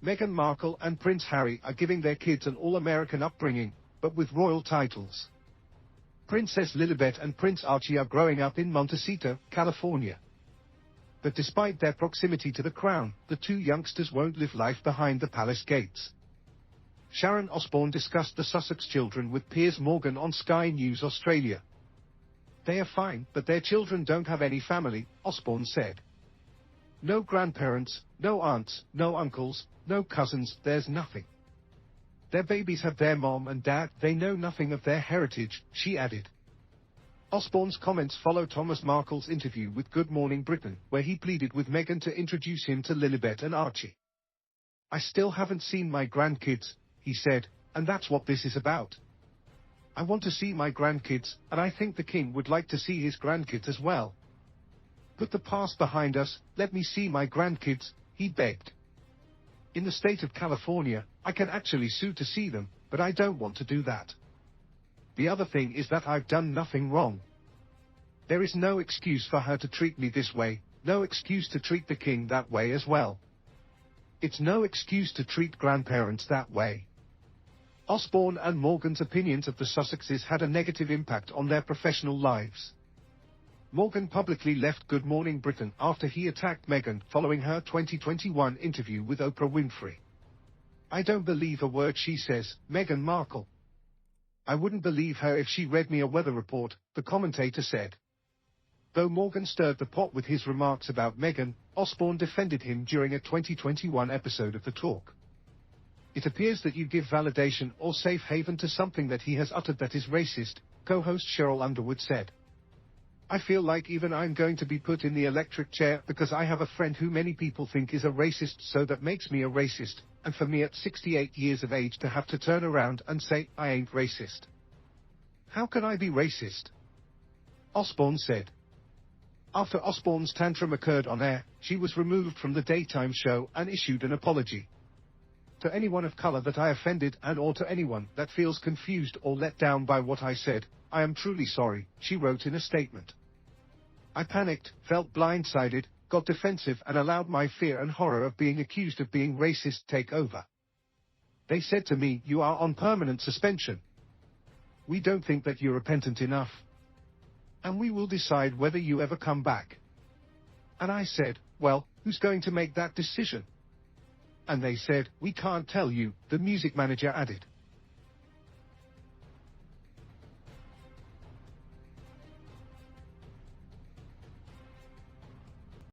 Meghan Markle and Prince Harry are giving their kids an all-American upbringing, but with royal titles. Princess Lilibet and Prince Archie are growing up in Montecito, California. But despite their proximity to the crown, the two youngsters won't live life behind the palace gates. Sharon Osbourne discussed the Sussex children with Piers Morgan on Sky News Australia. "They are fine, but their children don't have any family," Osbourne said. "No grandparents, no aunts, no uncles, no cousins, there's nothing. Their babies have their mom and dad, they know nothing of their heritage," she added. Osbourne's comments follow Thomas Markle's interview with Good Morning Britain, where he pleaded with Meghan to introduce him to Lilibet and Archie. "I still haven't seen my grandkids," he said, "and that's what this is about. I want to see my grandkids, and I think the king would like to see his grandkids as well. Put the past behind us, let me see my grandkids," he begged. "In the state of California, I can actually sue to see them, but I don't want to do that. The other thing is that I've done nothing wrong. There is no excuse for her to treat me this way, no excuse to treat the king that way as well. It's no excuse to treat grandparents that way." Osbourne and Morgan's opinions of the Sussexes had a negative impact on their professional lives. Morgan publicly left Good Morning Britain after he attacked Meghan following her 2021 interview with Oprah Winfrey. "I don't believe a word she says, Meghan Markle. I wouldn't believe her if she read me a weather report," the commentator said. Though Morgan stirred the pot with his remarks about Meghan, Osbourne defended him during a 2021 episode of The Talk. "It appears that you give validation or safe haven to something that he has uttered that is racist," co-host Cheryl Underwood said. "I feel like even I'm going to be put in the electric chair because I have a friend who many people think is a racist, so that makes me a racist, and for me at 68 years of age to have to turn around and say, I ain't racist. How can I be racist?" Osbourne said. After Osbourne's tantrum occurred on air, she was removed from the daytime show and issued an apology. "To anyone of color that I offended or to anyone that feels confused or let down by what I said, I am truly sorry," she wrote in a statement. "I panicked, felt blindsided, got defensive and allowed my fear and horror of being accused of being racist take over. They said to me, 'You are on permanent suspension. We don't think that you're repentant enough. And we will decide whether you ever come back.' And I said, 'Well, who's going to make that decision?' And they said, 'We can't tell you," the music manager added.